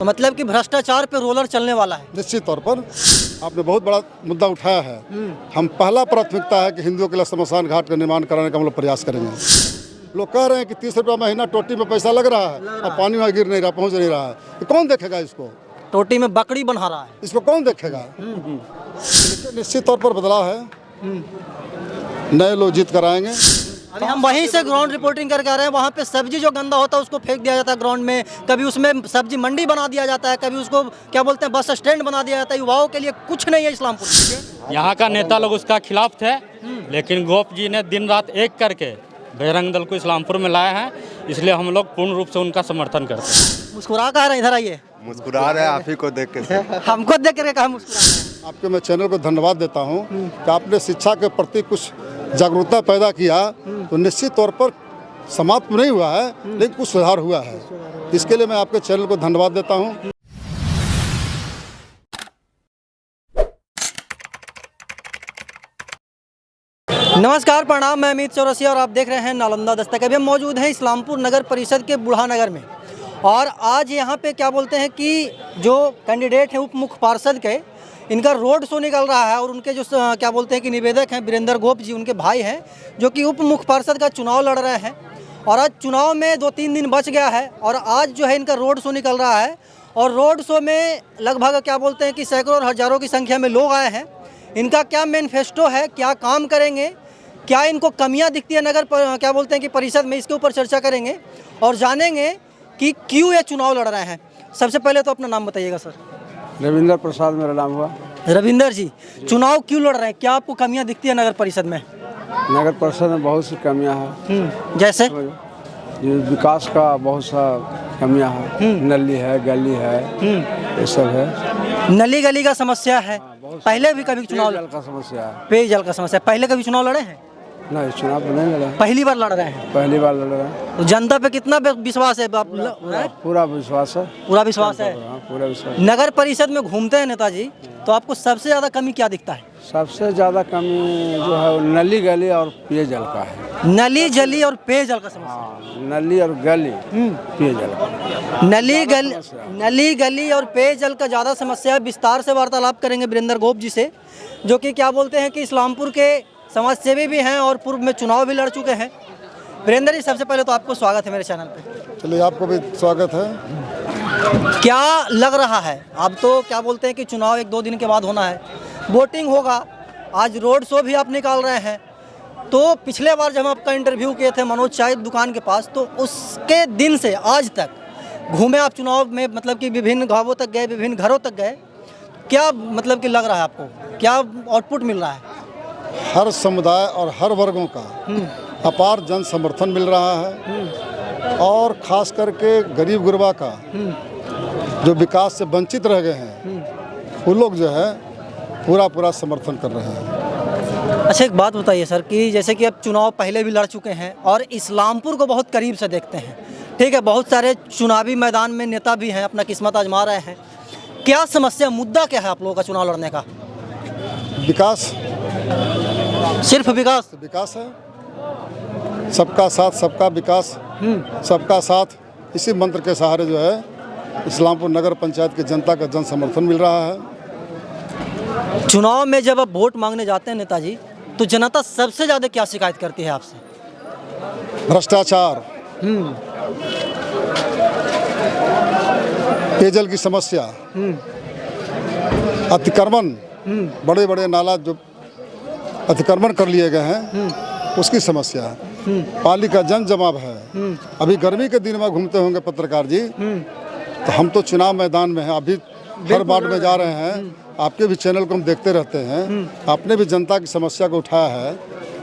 तो मतलब कि भ्रष्टाचार पे रोलर चलने वाला है। निश्चित तौर पर आपने बहुत बड़ा मुद्दा उठाया है। हम पहला प्राथमिकता है कि हिंदुओं के लिए शमशान घाट का निर्माण कराने का हम लोग प्रयास करेंगे। लोग कह रहे हैं कि 30 रुपया महीना टोटी में पैसा लग रहा है और पानी वहाँ गिर नहीं रहा, पहुँच नहीं रहा है। तो कौन देखेगा इसको? टोटी में बकरी बना रहा है, इसको कौन देखेगा? लेकिन निश्चित तौर पर बदलाव है, नए लोग जीत कर आएंगे। अभी हम वहीं से ग्राउंड रिपोर्टिंग करके आ रहे हैं। वहाँ पे सब्जी जो गंदा होता है उसको फेंक दिया जाता है ग्राउंड में, कभी उसमें सब्जी मंडी बना दिया जाता है, कभी उसको क्या बोलते हैं बस स्टैंड बना दिया जाता है। युवाओं के लिए कुछ नहीं है इस्लामपुर। यहाँ का नेता लोग उसका खिलाफ थे, लेकिन गोप जी ने दिन रात एक करके बजरंग दल को इस्लामपुर में लाए हैं, इसलिए हम लोग पूर्ण रूप से उनका समर्थन करते हैं। मुस्कुरा कह रहे हैं, इधर आइए। मुस्कुरा रहे हैं आप ही को देख के। हमको देख करके कहा मुस्कुरा रहे हैं। आपके मैं चैनल को धन्यवाद देता हूँ कि आपने शिक्षा के प्रति कुछ जागरूकता पैदा किया। तो निश्चित तौर पर समाप्त नहीं हुआ है, लेकिन कुछ सुधार हुआ है। इसके लिए मैं आपके चैनल को धन्यवाद देता हूँ। नमस्कार, प्रणाम। मैं अमित चौरसिया और आप देख रहे हैं नालंदा दस्तक। अभी हम मौजूद हैं इस्लामपुर नगर परिषद के बूढ़ा नगर में, और आज यहाँ पे क्या बोलते हैं कि जो कैंडिडेट हैं उप मुख्य पार्षद के, इनका रोड शो निकल रहा है। और उनके जो क्या बोलते हैं कि निवेदक हैं वीरेंद्र गोप जी, उनके भाई हैं, जो कि उप मुख्य पार्षद का चुनाव लड़ रहे हैं। और आज चुनाव में 2-3 दिन बच गया है, और आज जो है इनका रोड शो निकल रहा है। और रोड शो में लगभग क्या बोलते हैं कि सैकड़ों और हज़ारों की संख्या में लोग आए हैं। इनका क्या मैनिफेस्टो है, क्या काम करेंगे, क्या इनको कमियां दिखती है नगर पर क्या बोलते हैं कि परिषद में, इसके ऊपर चर्चा करेंगे और जानेंगे कि क्यों ये चुनाव लड़ रहे हैं। सबसे पहले तो अपना नाम बताइएगा सर। रविंद्र प्रसाद मेरा नाम हुआ। रविंदर जी, चुनाव क्यों लड़ रहे हैं? क्या आपको कमियां दिखती है नगर परिषद में? नगर परिषद में बहुत सी कमियां हैं। जैसे ये विकास का बहुत सा कमियां हैं। नली है, गली है, ये सब है। नली गली का समस्या है। पहले भी कभी चुनाव, पेयजल का समस्या है। पेयजल का समस्या, पहले कभी चुनाव लड़े हैं? नहीं, चुनाव तो नहीं लड़ा, पहली बार लड़ रहे हैं। पहली बार लड़ रहे हैं। तो जनता पे कितना विश्वास है? पूरा विश्वास है। पूरा विश्वास है। हाँ, पूरा विश्वास। नगर परिषद में घूमते हैं नेताजी, तो आपको सबसे ज्यादा कमी क्या दिखता है? सबसे ज्यादा कमी जो है वो नली गली और पेयजल का है। नली जली और पेयजल का समस्या। हाँ, नली और गली, पेयजल। नली गली और पेयजल का ज़्यादा समस्या है। विस्तार से वार्तालाप करेंगे वीरेंद्र गोप जी से, जो कि क्या बोलते हैं कि इस्लामपुर के समाजसेवी भी हैं और पूर्व में चुनाव भी लड़ चुके हैं। वीरेंद्र जी, सबसे पहले तो आपको स्वागत है मेरे चैनल पे। चलिए, आपको भी स्वागत है। क्या लग रहा है? अब तो क्या बोलते हैं कि चुनाव 1-2 दिन के बाद होना है, वोटिंग होगा। आज रोड शो भी आप निकाल रहे हैं। तो पिछले बार जब आपका इंटरव्यू किए थे मनोज चाय दुकान के पास, तो उसके दिन से आज तक घूमे आप चुनाव में, मतलब कि विभिन्न गांवों तक गए, विभिन्न घरों तक गए। क्या मतलब कि लग रहा है आपको, क्या आउटपुट मिल रहा है? हर समुदाय और हर वर्गों का अपार जन समर्थन मिल रहा है। और खास करके गरीब गुरबा का जो विकास से वंचित रह गए हैं, वो लोग जो है पूरा समर्थन कर रहे हैं। अच्छा, एक बात बताइए सर कि जैसे कि अब चुनाव पहले भी लड़ चुके हैं और इस्लामपुर को बहुत करीब से देखते हैं, ठीक है, बहुत सारे चुनावी मैदान में नेता भी हैं, अपना किस्मत आजमा रहे हैं। क्या समस्या, मुद्दा क्या है आप लोगों का चुनाव लड़ने का? विकास, सिर्फ विकास? विकास है। सबका साथ सबका विकास, सबका साथ, इसी मंत्र के सहारे जो है इस्लामपुर नगर पंचायत की जनता का जन समर्थन मिल रहा है। चुनाव में जब आप वोट मांगने जाते हैं नेताजी, तो जनता सबसे ज़्यादा क्या शिकायत करती है आपसे? भ्रष्टाचार, पेयजल की समस्या, अतिक्रमण, बड़े बड़े नाला जो अतिक्रमण कर लिए गए हैं उसकी समस्या, पानी का जन जमाव है। अभी गर्मी के दिन में घूमते होंगे पत्रकार जी, तो हम तो चुनाव मैदान में हैं, अभी हर वार्ड में जा रहे हैं। आपके भी चैनल को हम देखते रहते हैं। आपने भी जनता की समस्या को उठाया है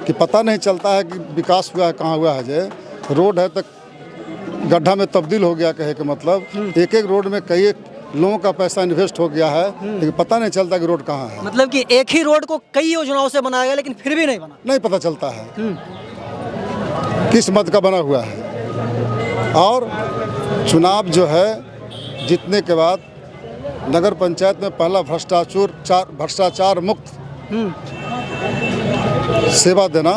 कि पता नहीं चलता है कि विकास हुआ है, कहाँ हुआ है। जे रोड है तक गड्ढा में तब्दील हो गया, कहे के मतलब एक रोड में कई लोगों का पैसा इन्वेस्ट हो गया है, लेकिन पता नहीं चलता कि रोड कहाँ है। मतलब कि एक ही रोड को कई योजनाओं से बनाया गया, लेकिन फिर भी नहीं बना, नहीं पता चलता है किस मत का बना हुआ है। और चुनाव जो है जीतने के बाद नगर पंचायत में पहला भ्रष्टाचार मुक्त सेवा देना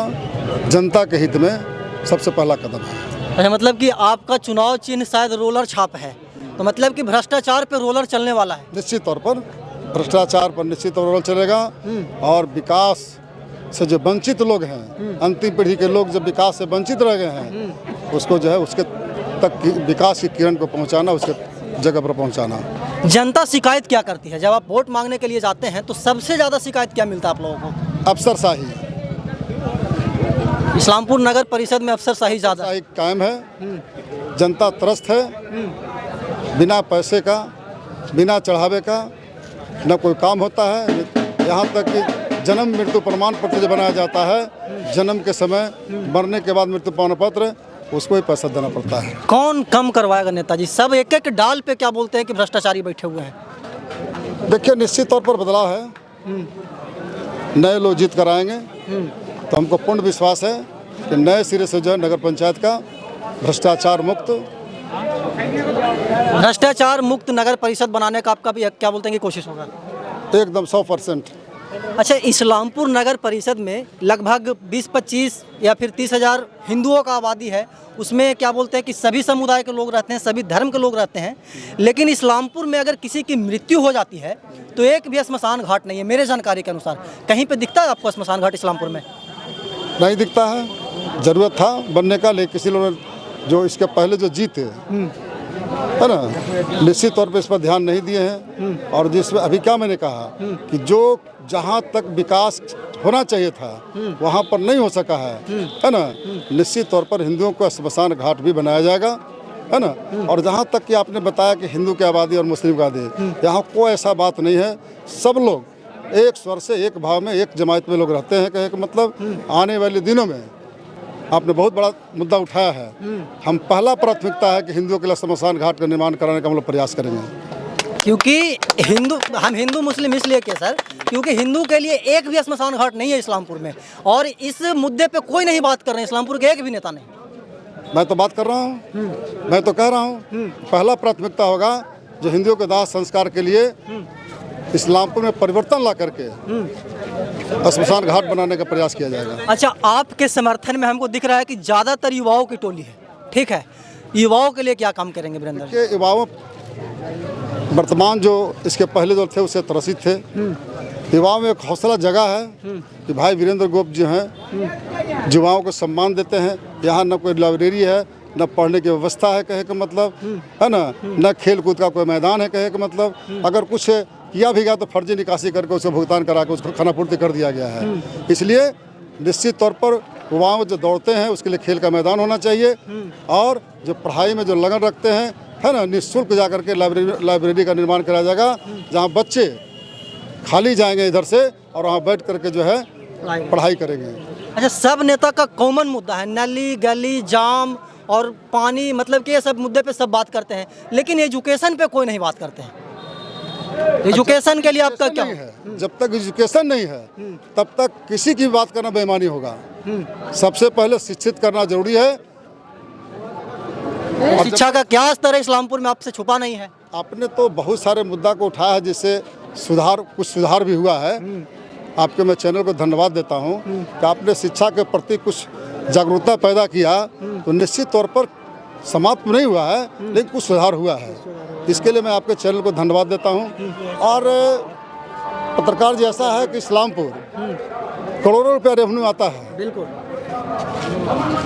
जनता के हित में सबसे पहला कदम है। अच्छा, मतलब कि आपका चुनाव चिन्ह शायद रोलर छाप है, तो मतलब कि भ्रष्टाचार पे रोलर चलने वाला है। निश्चित तौर पर भ्रष्टाचार पर निश्चित तौर पर चलेगा और विकास से जो वंचित लोग हैं, अंतिम पीढ़ी के लोग जब विकास से वंचित रह गए हैं, उसको जो है उसके तक विकास की किरण को पहुंचाना, उसके जगह पर पहुंचाना। जनता शिकायत क्या करती है जब आप वोट मांगने के लिए जाते हैं, तो सबसे ज़्यादा शिकायत क्या मिलता है आप लोगों को? अफसरशाही इस्लामपुर नगर परिषद में अफसरशाही ज़्यादा है। कायम है, जनता त्रस्त है, बिना पैसे का, बिना चढ़ावे का न कोई काम होता है। यहाँ तक कि जन्म मृत्यु प्रमाण पत्र जो बनाया जाता है, जन्म के समय, मरने के बाद मृत्यु प्रमाण पत्र, उसको ही पैसा देना पड़ता है। कौन कम करवाएगा नेताजी? सब एक एक डाल पे क्या बोलते हैं कि भ्रष्टाचारी बैठे हुए हैं। देखिए, निश्चित तौर पर बदलाव है, नए लोग जीत कर आएंगे, तो हमको पूर्ण विश्वास है कि नए सिरे से जो है नगर पंचायत का भ्रष्टाचार मुक्त नगर परिषद बनाने का आपका भी क्या बोलते हैं कि कोशिश होगा? एकदम 100%। अच्छा, इस्लामपुर नगर परिषद में लगभग 20-25 या फिर 30,000 हिंदुओं का आबादी है। उसमें क्या बोलते हैं कि सभी समुदाय के लोग रहते हैं, सभी धर्म के लोग रहते हैं। लेकिन इस्लामपुर में अगर किसी की मृत्यु हो जाती है तो एक भी स्मशान घाट नहीं है मेरे जानकारी के अनुसार। कहीं पे दिखता है आपको स्मशान घाट इस्लामपुर में? नहीं दिखता है। ज़रूरत था बनने का, लेकिन किसी लोगों ने जो इसके पहले जो जीते है ना, निश्चित तौर पे इस पर ध्यान नहीं दिए हैं। और जिसमें अभी क्या मैंने कहा कि जो जहाँ तक विकास होना चाहिए था वहाँ पर नहीं हो सका है ना, निश्चित तौर पर हिंदुओं को स्मशान घाट भी बनाया जाएगा, है ना। और जहाँ तक कि आपने बताया कि हिंदू की आबादी और मुस्लिम की आबादी, यहाँ कोई ऐसा बात नहीं है। सब लोग एक स्वर से, एक भाव में, एक जमात में लोग रहते हैं। कहे कि मतलब आने वाले दिनों में आपने बहुत बड़ा मुद्दा उठाया है। हम पहला प्राथमिकता है कि हिंदुओं के लिए स्मशान घाट का निर्माण कराने का हम लोग प्रयास करेंगे। क्योंकि हम हिंदू मुस्लिम इसलिए क्या सर, क्योंकि हिंदू के लिए एक भी स्मशान घाट नहीं है इस्लामपुर में, और इस मुद्दे पे कोई नहीं बात कर रहे हैं, इस्लामपुर के एक भी नेता नहीं। मैं तो बात कर रहा हूँ, मैं तो कह रहा हूँ, पहला प्राथमिकता होगा जो हिंदुओं के दाह संस्कार के लिए इस्लामपुर में परिवर्तन ला करके स्मशान घाट बनाने का प्रयास किया जाएगा। अच्छा, आपके समर्थन में हमको दिख रहा है कि ज़्यादातर युवाओं की टोली है, ठीक है। युवाओं के लिए क्या काम करेंगे वीरेंद्र जी? के युवाओं वर्तमान जो इसके पहले जो थे उससे त्रसित थे। युवाओं में एक हौसला जगह है कि भाई वीरेंद्र गोप जो हैं युवाओं को सम्मान देते हैं। यहाँ न कोई लाइब्रेरी है, न पढ़ने की व्यवस्था है, कहे का मतलब, है ना, न खेल कूद का कोई मैदान है, कहे का मतलब। अगर कुछ किया भी गया तो फर्जी निकासी करके उसे भुगतान करा के उसको खानापूर्ति कर दिया गया है। इसलिए निश्चित तौर पर युवाओं जो दौड़ते हैं उसके लिए खेल का मैदान होना चाहिए, और जो पढ़ाई में जो लगन रखते हैं, है ना, निःशुल्क जा करके लाइब्रेरी का निर्माण कराया जाएगा, जहाँ बच्चे खाली जाएंगे इधर से और वहाँ बैठ करके जो है पढ़ाई करेंगे। अच्छा, सब नेता का कॉमन मुद्दा है नली गली जाम और पानी, मतलब कि ये सब मुद्दे पे सब बात करते हैं, लेकिन एजुकेशन पे कोई नहीं बात करते हैं। एजुकेशन के लिए आपका क्या है? जब तक एजुकेशन नहीं है तब तक किसी की बात करना बेईमानी होगा। सबसे पहले शिक्षित करना जरूरी है। शिक्षा का क्या स्तर है इस्लामपुर में, आपसे छुपा नहीं है? आपने तो बहुत सारे मुद्दा को उठाया है जिससे कुछ सुधार भी हुआ है। आपके मैं चैनल को धन्यवाद देता हूँ कि आपने शिक्षा के प्रति कुछ जागरूकता पैदा किया, तो निश्चित तौर पर समाप्त नहीं हुआ है लेकिन कुछ सुधार हुआ है। इसके लिए मैं आपके चैनल को धन्यवाद देता हूँ। और पत्रकार जी, ऐसा है कि इस्लामपुर करोड़ों रुपया रेवेन्यू आता है, बिल्कुल,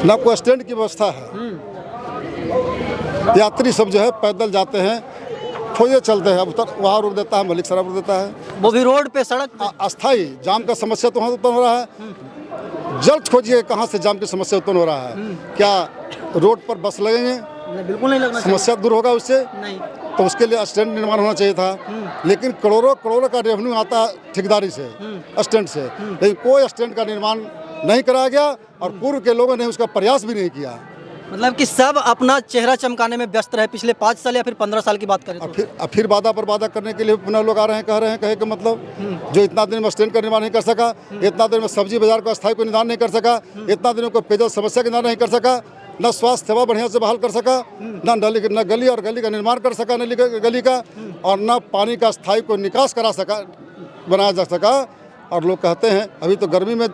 न कोई स्टैंड की व्यवस्था है। यात्री सब जो है पैदल जाते हैं, खोजे चलते हैं, अब वहाँ रोक देता है, मलिक सराय रोक देता है, वो भी रोड पे, सड़क पे। अस्थाई जाम का समस्या तो वहाँ उत्पन्न हो रहा है। जल्द खोजिए कहाँ से जाम की समस्या उत्पन्न हो रहा है। क्या रोड पर बस लगेंगे? नहीं, बिल्कुल नहीं लगना। समस्या दूर होगा उससे? नहीं। तो उसके लिए स्टैंड निर्माण होना चाहिए था। लेकिन करोड़ों का रेवेन्यू आता है ठेकेदारी से, स्टैंड से, लेकिन कोई स्टैंड का निर्माण नहीं कराया गया और पूर्व के लोगों ने उसका प्रयास भी नहीं किया। मतलब कि सब अपना चेहरा चमकाने में व्यस्त रहे पिछले 5 साल या फिर 15 साल की बात करें तो। फिर वादा पर वादा करने के लिए पुनः लोग आ रहे हैं, कहे कि मतलब जो इतना दिन में स्टैंड का निर्माण नहीं कर सका, इतना दिन में सब्जी बाजार का अस्थायी कोई निदान नहीं कर सका, इतना दिन को पेयजल समस्या का निदान नहीं कर सका, न स्वास्थ्य सेवा बढ़िया से बहाल कर सका, न गली और गली का निर्माण कर सका, न गली का, और न पानी का अस्थायी को निकास बनाया जा सका। और लोग कहते हैं अभी तो गर्मी में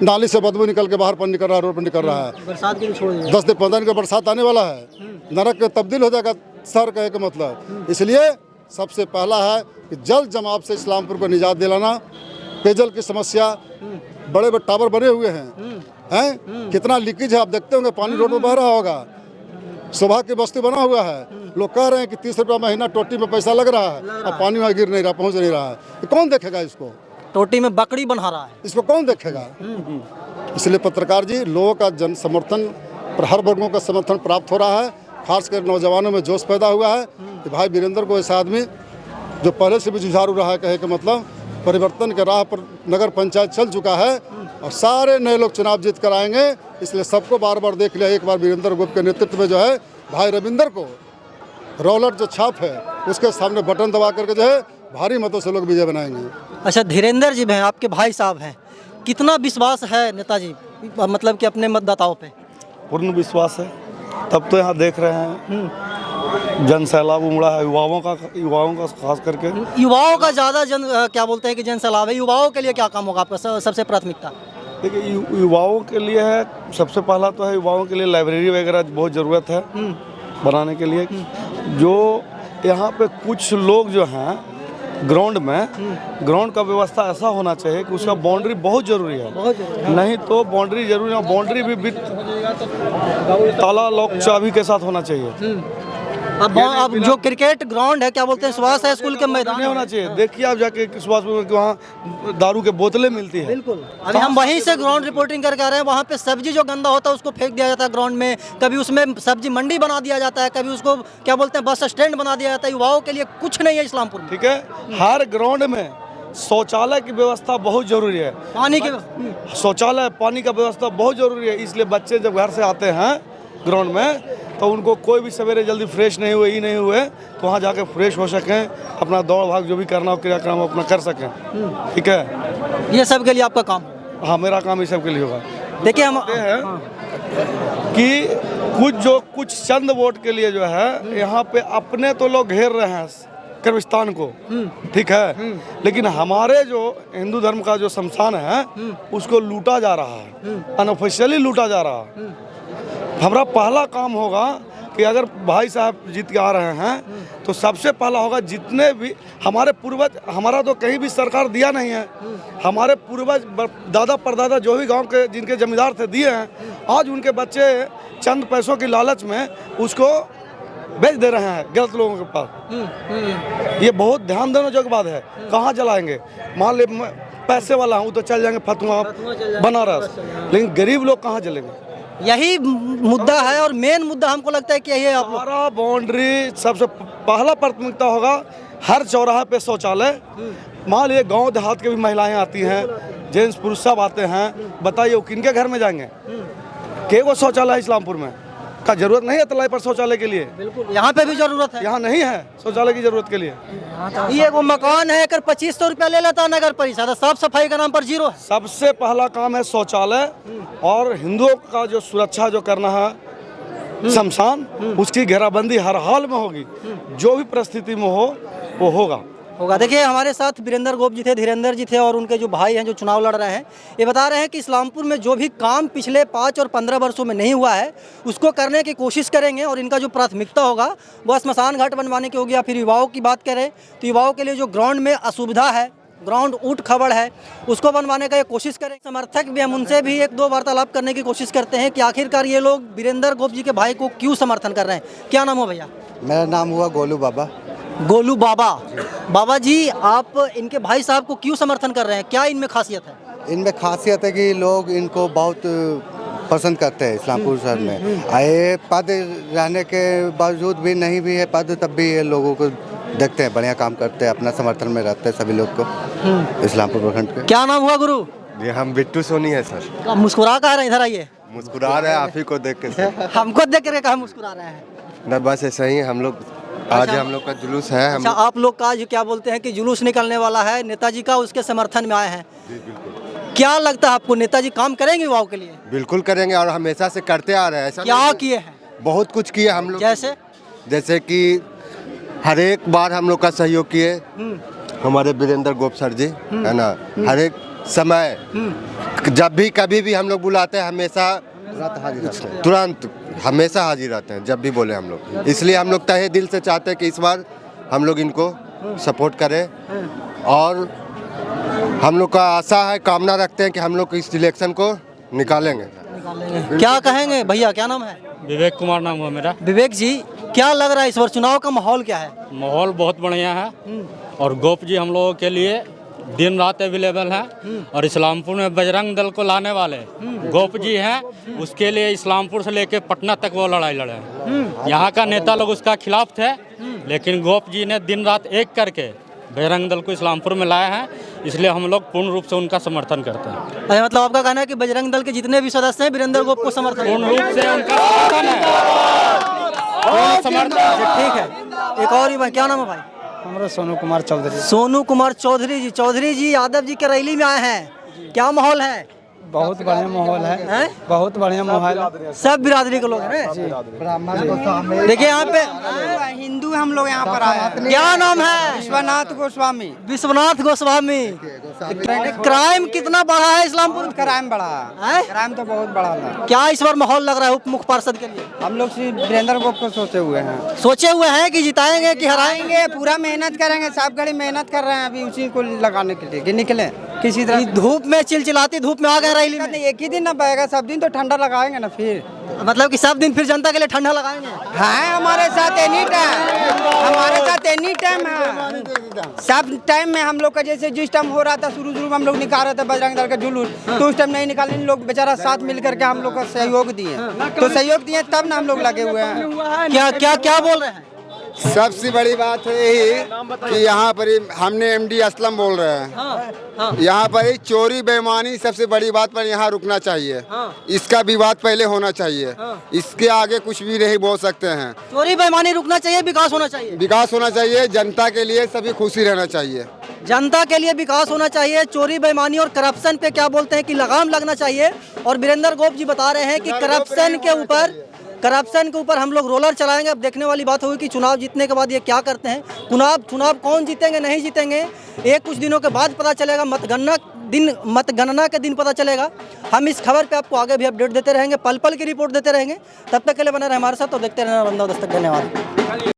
नाली से बदबू निकल के बाहर पानी निकल रहा है, रोड पर निकल रहा है। बरसात के लिए छोड़ 10 दिन 15 दिन का बरसात आने वाला है, नरक में तब्दील हो जाएगा सर कहे का मतलब। इसलिए सबसे पहला है कि जल जमाव से इस्लामपुर को निजात दिलाना। पेयजल की समस्या, बड़े बड़े टावर बने हुए हैं, कितना लीकेज है आप देखते होंगे, पानी रोड में बह रहा होगा। सुबह की बस्ती बना हुआ है, लोग कह रहे हैं कि 30 रुपया महीना टोटी में पैसा लग रहा है और पानी वहाँ गिर नहीं रहा, पहुँच नहीं रहा है। तो कौन देखेगा इसको? टोटी में बकरी बना रहा है, इसको कौन देखेगा? इसलिए पत्रकार जी, लोगों का जन समर्थन, हर वर्गों का समर्थन प्राप्त हो रहा है। खासकर नौजवानों में जोश पैदा हुआ है कि भाई वीरेंद्र को ऐसा आदमी जो पहले से भी जुझारू रहा है, कहे कि मतलब परिवर्तन के राह पर नगर पंचायत चल चुका है और सारे नए लोग चुनाव जीत कर आएंगे। इसलिए सबको बार बार देख लिया, एक बार वीरेंद्र गुप्त के नेतृत्व में जो है भाई रविंदर को रोलर जो छाप है उसके सामने बटन दबा करके जो है भारी मतों से लोग विजय बनाएंगे। अच्छा, धीरेंद्र जी हैं, आपके भाई साहब हैं, कितना विश्वास है नेताजी मतलब कि अपने मतदाताओं पे? पूर्ण विश्वास है। तब तो यहाँ देख रहे हैं जन सैलाब उमड़ा है, युवाओं का खास करके। युवाओं का ज़्यादा क्या बोलते हैं कि जन सैलाब है, युवाओं के लिए क्या काम होगा आपका सबसे प्राथमिकता? देखिए, युवाओं के लिए है, सबसे पहला तो है युवाओं के लिए लाइब्रेरी वगैरह बहुत ज़रूरत है बनाने के लिए। जो यहाँ पे कुछ लोग जो हैं ग्राउंड का व्यवस्था ऐसा होना चाहिए कि उसका बाउंड्री बहुत ज़रूरी है। नहीं तो बाउंड्री जरूरी है, बाउंड्री भी ताला लॉक चाबी के साथ होना चाहिए। अब जो क्रिकेट ग्राउंड है, क्या बोलते हैं, सुभाष हाई स्कूल के मैदान नहीं होना चाहिए। देखिए आप जाके सुभाष वहाँ दारू के बोतलें मिलती है। बिल्कुल, अभी हम वहीं से ग्राउंड रिपोर्टिंग करके आ रहे हैं। वहाँ पे सब्जी जो गंदा होता है उसको फेंक दिया जाता है ग्राउंड में, कभी उसमें सब्जी मंडी बना दिया जाता है, कभी उसको क्या बोलते हैं बस स्टैंड बना दिया जाता है। युवाओं के लिए कुछ नहीं है इस्लामपुर में। ठीक है, हर ग्राउंड में शौचालय की व्यवस्था बहुत जरूरी है। पानी के शौचालय, पानी का व्यवस्था बहुत जरूरी है। इसलिए बच्चे जब घर से आते हैं ग्राउंड में तो उनको कोई भी सवेरे जल्दी फ्रेश नहीं हुए तो वहाँ जाके फ्रेश हो सकें, अपना दौड़ भाग जो भी करना हो क्रियाक्रम अपना कर सकें। ठीक है, ये सब के लिए आपका काम? हाँ, मेरा काम इस सब के लिए होगा। देखिए हम कि कुछ चंद वोट के लिए जो है यहाँ पे अपने तो लोग घेर रहे हैं कब्रिस्तान को, ठीक है, लेकिन हमारे जो हिंदू धर्म का जो शमशान है उसको लूटा जा रहा है, अनऑफिशियली लूटा जा रहा है। हमारा पहला काम होगा कि अगर भाई साहब जीत के आ रहे हैं तो सबसे पहला होगा जितने भी हमारे पूर्वज, हमारा तो कहीं भी सरकार दिया नहीं है, हमारे पूर्वज दादा परदादा जो भी गांव के जिनके जमींदार थे दिए हैं, आज उनके बच्चे चंद पैसों की लालच में उसको बेच दे रहे हैं गलत लोगों के पास। ये बहुत ध्यान देने जोग बात है। कहाँ जलाएंगे? मान ले पैसे वाला हूँ तो चल जाएंगे फतुआ बनारस, लेकिन गरीब लोग कहाँ जलेंगे? यही मुद्दा है और मेन मुद्दा हमको लगता है कि यही है। हमारा बाउंड्री सबसे पहला प्राथमिकता होगा, हर चौराहे पे शौचालय। मान लीजिए गांव देहात के भी महिलाएं आती हैं, जेंट्स पुरुष सब आते हैं, बताइए वो किनके घर में जाएंगे? केगो शौचालय इस्लामपुर में का जरूरत नहीं है तलाई पर शौचालय के लिए? बिल्कुल, यहाँ पे भी जरूरत है। यहाँ नहीं है शौचालय की जरूरत के लिए। ये वो मकान है, एक 2500 रुपया ले लेता नगर परिषद, साफ सफाई का नाम पर जीरो है। सबसे पहला काम है शौचालय, और हिंदुओं का जो सुरक्षा जो करना है शमशान, उसकी घेराबंदी हर हाल में होगी, जो भी परिस्थिति में हो वो होगा। देखिए हमारे साथ वीरेंद्र गोप जी थे, धीरेंद्र जी थे, और उनके जो भाई हैं जो चुनाव लड़ रहे हैं, ये बता रहे हैं कि इस्लामपुर में जो भी काम पिछले 5 और 15 वर्षों में नहीं हुआ है उसको करने की कोशिश करेंगे, और इनका जो प्राथमिकता होगा वो स्मशान घाट बनवाने की होगी। या फिर युवाओं की बात करें तो युवाओं के लिए जो ग्राउंड में असुविधा है, ग्राउंड ऊट खबड़ है, उसको बनवाने का ये कोशिश करें। समर्थक भी हम उनसे भी 1-2 वार्तालाप करने की कोशिश करते हैं कि आखिरकार ये लोग वीरेंद्र गोप जी के भाई को क्यों समर्थन कर रहे हैं। क्या नाम हो भैया? मेरा नाम हुआ गोलू बाबा। गोलू बाबा। बाबा जी, आप इनके भाई साहब को क्यों समर्थन कर रहे हैं? क्या इनमें खासियत है? इनमें खासियत है कि लोग इनको बहुत पसंद करते हैं इस्लामपुर शहर में। ये पद रहने के बावजूद भी नहीं भी है पद, तब भी ये लोगों को देखते हैं, बढ़िया काम करते हैं, अपना समर्थन में रहते हैं सभी लोग को इस्लामपुर प्रखंड के। क्या नाम हुआ गुरु? ये हम बिट्टू सोनी है सर। आप मुस्कुरा कह रहे हैं? इधर आइए। मुस्कुरा रहे हैं आप ही को देख के सर। हमको देख करके कहाँ मुस्कुरा रहे हैं? न बस ऐसा ही हम लोग आज हम लोग का जुलूस है। अच्छा, आप लोग का जो क्या बोलते हैं कि जुलूस निकलने वाला है नेताजी का, उसके समर्थन में आए हैं। जी बिल्कुल। क्या लगता है आपको, नेताजी काम करेंगे युवाओं के लिए? बिल्कुल करेंगे, और हमेशा से करते आ रहे हैं। ऐसा क्या किए हैं? बहुत कुछ किए हम लोग। जैसे कि हर एक बार हम लोग का सहयोग किए हमारे वीरेंद्र गोप सर जी, है ना। हर एक समय जब भी कभी भी हम लोग बुलाते हैं हमेशा तुरंत हमेशा हाजिर रहते हैं जब भी बोले हम लोग। इसलिए हम लोग तहे दिल से चाहते हैं कि इस बार हम लोग इनको सपोर्ट करें और हम लोग का आशा है, कामना रखते हैं कि हम लोग इस इलेक्शन को निकालेंगे। क्या कहेंगे भैया, क्या नाम है? विवेक कुमार नाम हुआ मेरा। विवेक जी, क्या लग रहा है इस बार चुनाव का माहौल क्या है? माहौल बहुत बढ़िया है और गोप जी हम लोगों के लिए दिन रात अवेलेबल है और इस्लामपुर में बजरंग दल को लाने वाले गोप जी हैं। उसके लिए इस्लामपुर से लेके पटना तक वो लड़ाई लड़े हैं। यहाँ का नेता लोग उसका खिलाफ थे, लेकिन गोप जी ने दिन रात एक करके बजरंग दल को इस्लामपुर में लाए हैं। इसलिए हम लोग पूर्ण रूप से उनका समर्थन करते हैं। अरे मतलब आपका कहना है कि बजरंग दल के जितने भी सदस्य हैं वीरेंद्र गोप को समर्थन पूर्ण रूप से उनका समर्थन है। पूर्ण समर्थन। अच्छा, ठीक है। एक और ही भाई, क्या नाम है भाई? हमारा सोनू कुमार चौधरी। सोनू कुमार चौधरी जी। चौधरी जी यादव जी के रैली में आए हैं, क्या माहौल है? बहुत बढ़िया माहौल है, बहुत बढ़िया माहौल है। सब बिरादरी के लोग हैं। देखिए यहाँ पे हिंदू हम लोग यहाँ पर आए हैं। क्या नाम है? विश्वनाथ गोस्वामी। विश्वनाथ गोस्वामी। क्राइम कितना बढ़ा है इस्लामपुर? क्राइम बढ़ा है? क्राइम तो बहुत बढ़ा है। क्या इस बार माहौल लग रहा है उप मुख्य पार्षद के लिए? हम लोग सिर्फ वीरेंद्र गोप को सोचे हुए हैं। सोचे हुए हैं कि जिताएंगे कि हराएंगे? आएंगे, पूरा मेहनत करेंगे, सब घड़ी मेहनत कर रहे हैं अभी उसी को लगाने के लिए कि निकले किसी तरह। धूप में चिलचिलाती धूप में आ गए रैली में। एक ही दिन ना बहेगा, सब दिन तो ठंडा लगाएंगे ना फिर। मतलब कि सब दिन फिर जनता के लिए ठंडा लगाएंगे? हाँ, हमारे साथ एनी टाइम, हमारे साथ एनी टाइम है। सब टाइम में हम लोग का जैसे जिस टाइम हो रहा था शुरू में हम लोग निकाल रहे थे बजरंग दल का जुलूस, तो उस टाइम नहीं निकाले। इन लोग बेचारा साथ मिल करके हम लोग का सहयोग दिए, तो सहयोग दिए तब ना हम लोग लगे हुए हैं। क्या क्या क्या बोल रहे हैं? सबसे बड़ी बात है यही कि यहाँ पर हमने एमडी असलम बोल रहे हैं। यहाँ पर ही चोरी बेईमानी सबसे बड़ी बात पर यहाँ रुकना चाहिए। इसका विवाद पहले होना चाहिए, इसके आगे कुछ भी नहीं बोल सकते हैं। चोरी बेईमानी रुकना चाहिए, विकास होना चाहिए। विकास होना चाहिए, जनता के लिए सभी खुशी रहना चाहिए। जनता के लिए विकास होना चाहिए। चोरी बेईमानी और करप्शन पे क्या बोलते हैं कि लगाम लगना चाहिए। और वीरेंद्र गोप जी बता रहे हैं कि करप्शन के ऊपर हम लोग रोलर चलाएंगे। अब देखने वाली बात होगी कि चुनाव जीतने के बाद ये क्या करते हैं। चुनाव कौन जीतेंगे नहीं जीतेंगे ये कुछ दिनों के बाद पता चलेगा। मतगणना के दिन पता चलेगा। हम इस खबर पे आपको आगे भी अपडेट देते रहेंगे, पल पल की रिपोर्ट देते रहेंगे। तब तक के लिए बने रहे हमारे साथ और देखते रहना नालंदा दस्तक। धन्यवाद।